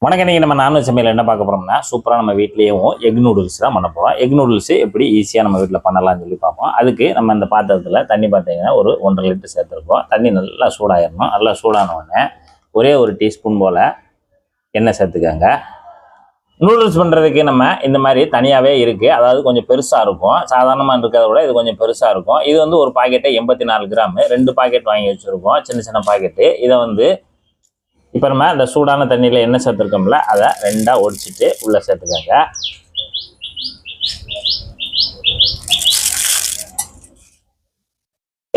வணக்கம். இன்னைக்கு நம்ம நான்வெஜ் சமையல் என்ன பார்க்க போறோம்னா, சூப்பராக நம்ம வீட்லேயும் எக் நூடுல்ஸ் தான் பண்ண போகிறோம். எக் நூடுல்ஸ் எப்படி ஈஸியாக நம்ம வீட்டில் பண்ணலாம்னு சொல்லி பார்ப்போம். அதுக்கு நம்ம இந்த பாத்திரத்தில் தண்ணி பார்த்தீங்கன்னா ஒரு 1.5 லிட்டர் சேர்த்துருப்போம். தண்ணி நல்லா சூடாயிடணும். நல்லா சூடான உடனே ஒரே ஒரு டீஸ்பூன் போல் எண்ணெய் சேர்த்துக்கோங்க. நூடுல்ஸ் பண்ணுறதுக்கு நம்ம இந்த மாதிரி தனியாகவே இருக்குது. அதாவது கொஞ்சம் பெருசாக இருக்கும். சாதாரணமாக இருக்கிறத விட இது கொஞ்சம் பெருசாக இருக்கும். இது வந்து ஒரு பாக்கெட்டை 84 கிராம் 2 பாக்கெட் வாங்கி வச்சுருக்கோம். சின்ன சின்ன பாக்கெட்டு. இதை வந்து இப்போ நம்ம இந்த சூடான தண்ணியில் எண்ணெய் சேர்த்துருக்கோம்ல, அதை 2ஆ ஒடிச்சிட்டு உள்ளே சேர்த்துக்கோங்க.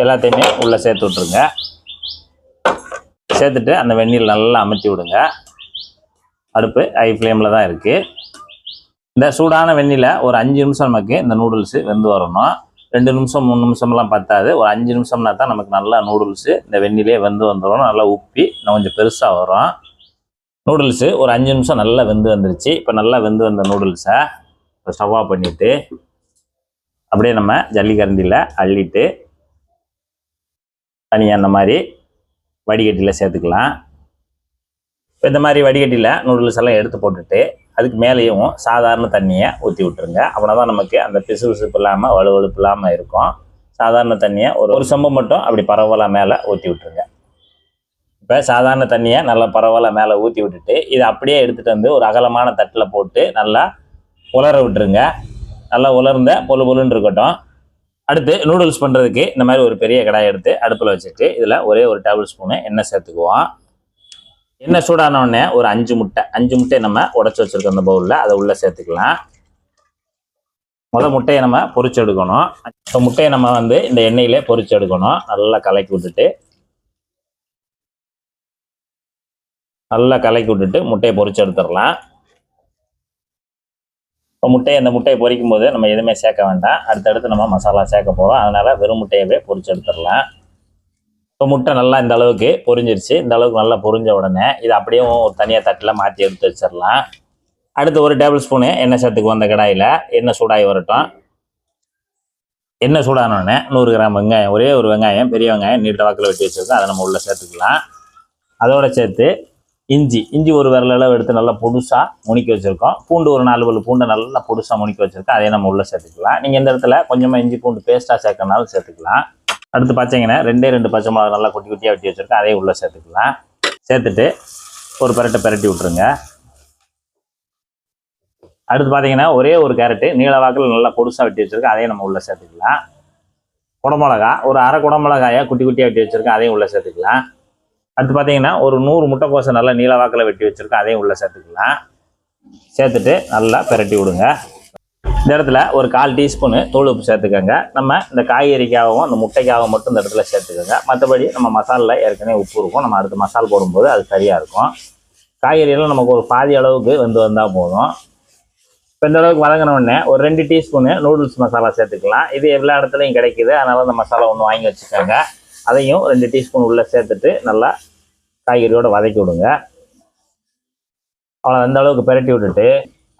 எல்லாத்தையுமே உள்ளே சேர்த்து விட்ருங்க. சேர்த்துட்டு அந்த வெந்நீர் நல்லா அமுத்தி விடுங்க. அடுப்பு ஹை ஃப்ளேமில் தான் இருக்குது. இந்த சூடான வெந்நீரில் ஒரு 5 நிமிஷம் நமக்கு இந்த நூடுல்ஸு வெந்து வரணும். 2 நிமிஷம் 3 நிமிஷம்லாம் பத்தாது. ஒரு 5 நிமிஷம்னா தான் நமக்கு நல்லா நூடுல்ஸு இந்த வெந்நிலே வெந்து வந்துடும். நல்லா உப்பி இன்னும் கொஞ்சம் பெருசாக வரும். நூடுல்ஸு ஒரு 5 நிமிஷம் நல்லா வெந்து வந்துருச்சு. இப்போ நல்லா வெந்து வந்த நூடுல்ஸை இப்போ ஸ்டவ் ஆஃப் பண்ணிவிட்டு அப்படியே நம்ம ஜல்லிக்கரண்டியில் அள்ளிட்டு தனியாக அந்த மாதிரி வடிகட்டியில் சேர்த்துக்கலாம். இந்த மாதிரி வடிகட்டியில் நூடுல்ஸ் எல்லாம் எடுத்து போட்டுட்டு அதுக்கு மேலேயும் சாதாரண தண்ணியை ஊற்றி விட்டுருங்க. அப்படின்னா தான் நமக்கு அந்த பிசுபிசுப்பு இல்லாமல் வலுவழுப்பு இல்லாமல் இருக்கும். சாதாரண தண்ணியை ஒரு சொம்பு மட்டும் அப்படி பரவலாக மேலே ஊற்றி விட்டுருங்க. இப்போ சாதாரண தண்ணியை நல்லா பரவலாக மேலே ஊற்றி விட்டுட்டு இதை அப்படியே எடுத்துகிட்டு வந்து ஒரு அகலமான தட்டில் போட்டு நல்லா உலர விட்டுருங்க. நல்லா உலர்ந்த பொலுன்னு இருக்கட்டும். அடுத்து நூடுல்ஸ் பண்ணுறதுக்கு இந்த மாதிரி ஒரு பெரிய கடாயை எடுத்து அடுப்பில் வச்சுட்டு இதில் ஒரே ஒரு டேபிள் ஸ்பூனு எண்ணெய் சேர்த்துக்குவோம். எண்ணெய் சூடானோடனே ஒரு 5 முட்டை நம்ம உடச்சி வச்சுருக்கோம் அந்த பவுலில், அதை உள்ளே சேர்த்துக்கலாம். முட்டையை நம்ம பொரிச்சு எடுக்கணும். இப்போ முட்டையை நம்ம வந்து இந்த எண்ணெயிலே பொரிச்சு எடுக்கணும். நல்லா கலக்கி விட்டுட்டு முட்டையை பொரிச்சு எடுத்துடலாம். இப்போ இந்த முட்டையை பொரிக்கும் போது நம்ம எதுவுமே சேர்க்க வேண்டாம். அடுத்தடுத்து நம்ம மசாலா சேர்க்க போகிறோம். அதனால் வெறும் முட்டையவே பொரிச்சு எடுத்துடலாம். இப்போ முட்டை நல்லா இந்த அளவுக்கு பொரிஞ்சிருச்சு. இந்த அளவுக்கு நல்லா பொரிஞ்ச உடனே இதை அப்படியே ஒரு தனியாக தட்டில் மாற்றி எடுத்து வச்சிடலாம். அடுத்து ஒரு டேபிள் ஸ்பூனு எண்ணெய் சேர்த்துக்குவோம். அந்த கடாயில் எண்ணெய் சூடாகி வரட்டும். எண்ணெய் சூடானோடனே 100 கிராம் வெங்காயம், ஒரே ஒரு வெங்காயம், பெரிய வெங்காயம் நீட்ட வாக்கில் வெட்டி வச்சுருக்கோம். அதை நம்ம உள்ளே சேர்த்துக்கலாம். அதோட சேர்த்து இஞ்சி ஒரு விரலளவு எடுத்து நல்லா பொடுசாக முனிக்க வச்சுருக்கோம். பூண்டு ஒரு 4 பல் பூண்டை நல்லா பொடுசாக முனிக்க வச்சுருக்கோம். அதே நம்ம உள்ளே சேர்த்துக்கலாம். நீங்கள் இந்த இடத்துல கொஞ்சமாக இஞ்சி பூண்டு பேஸ்ட்டாக சேர்க்கறனாலும் சேர்த்துக்கலாம். அடுத்து பார்த்தீங்கன்னா 2 பச்சை மிளகா நல்லா குட்டியாக வெட்டி வச்சுருக்கேன். அதையும் உள்ளே சேர்த்துக்கலாம். சேர்த்துட்டு ஒரு பரட்டி விட்ருங்க. அடுத்து பார்த்தீங்கன்னா ஒரே ஒரு கேரட்டு நீள வாக்கில் நல்லா பொடுசாக வெட்டி வச்சுருக்கேன். அதையும் நம்ம உள்ளே சேர்த்துக்கலாம். குடமிளகா ஒரு அரை குடமிளகாயை குட்டியாக வெட்டி வச்சுருக்கேன். அதையும் உள்ளே சேர்த்துக்கலாம். அடுத்து பார்த்தீங்கன்னா ஒரு 100 முட்டைக்கோசை நல்லா நீள வாக்கில் வெட்டி வச்சுருக்கேன். அதையும் உள்ளே சேர்த்துக்கலாம். சேர்த்துட்டு நல்லா பரட்டி விடுங்க. இந்த இடத்துல ஒரு 1/4 டீஸ்பூனு தூள் உப்பு சேர்த்துக்கோங்க. நம்ம இந்த காய்கறிக்காகவும் அந்த முட்டைக்காகவும் மட்டும் இந்த இடத்துல சேர்த்துக்கோங்க. மற்றபடி நம்ம மசாலில் ஏற்கனவே உப்பு இருக்கும். நம்ம அடுத்து மசால் போடும்போது அது சரியாக இருக்கும். காய்கறியெல்லாம் நமக்கு ஒரு பாதி அளவுக்கு வந்தால் போதும். இப்போ இந்த அளவுக்கு வதங்கினோடனே ஒரு 2 டீஸ்பூனு நூடுல்ஸ் மசாலா சேர்த்துக்கலாம். இது எல்லா இடத்துலையும் கிடைக்கிது. அதனால் அந்த மசாலா ஒன்று வாங்கி வச்சுக்கோங்க. அதையும் 2 டீஸ்பூன் உள்ளே சேர்த்துட்டு நல்லா காய்கறியோடு வதக்கி விடுங்க. அவ்வளோ அந்த அளவுக்கு பரட்டி விட்டுட்டு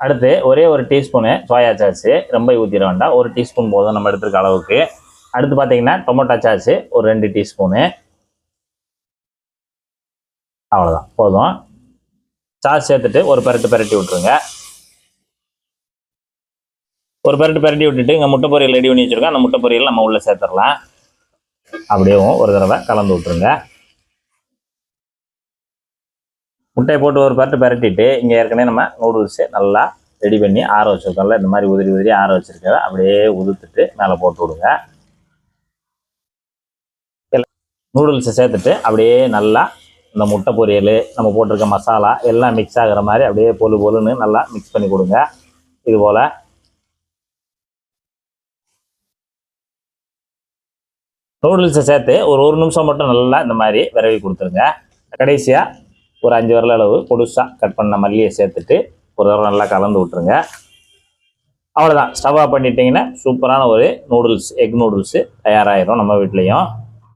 அடுத்து ஒரே ஒரு டீஸ்பூனு சோயா சாஸு, ரொம்ப ஊற்றிட வேண்டாம். 1 டீஸ்பூன் போதும் நம்ம எடுத்துருக்க அளவுக்கு. அடுத்து பார்த்தீங்கன்னா டொமேட்டோ சாஸு ஒரு 2 டீஸ்பூனு. அவ்வளோதான், போதும். சாஸ் சேர்த்துட்டு ஒரு பரட்டி விட்ருங்க. ஒரு பரட்டி விட்டுட்டு இங்கே முட்டை பொரியல் ரெடி பண்ணி வச்சுருக்கோம். அந்த முட்டை பொரியல் நம்ம உள்ளே சேர்த்துடலாம். அப்படியே ஒரு தடவை கலந்து விட்ருங்க. முட்டையை போட்டு ஒரு பரட்டிட்டு இங்கே ஏற்கனவே நம்ம நூடுல்ஸு நல்லா ரெடி பண்ணி ஆற வச்சுருக்கோம்ல, இந்த மாதிரி உதிரி ஆற வச்சுருக்கத அப்படியே உதுத்துட்டு மேலே போட்டு விடுங்க. நூடுல்ஸை சேர்த்துட்டு அப்படியே நல்லா இந்த முட்டை பொரியல் நம்ம போட்டிருக்க மசாலா எல்லாம் மிக்ஸ் ஆகிற மாதிரி அப்படியே பொலுன்னு நல்லா மிக்ஸ் பண்ணி கொடுங்க. இது போல் நூடுல்ஸை சேர்த்து ஒரு நிமிஷம் மட்டும் நல்லா இந்த மாதிரி விரவி கொடுத்துருங்க. கடைசியாக ஒரு 5 விரல் அளவு பொடுசாக கட் பண்ண மல்லியை சேர்த்துட்டு ஒரு தடவை நல்லா கலந்து விட்ருங்க. அவ்வளோதான், ஸ்டவ் ஆஃப் பண்ணிட்டீங்கன்னா சூப்பரான ஒரு எக் நூடுல்ஸு தயாராகிடும் நம்ம வீட்லேயும்.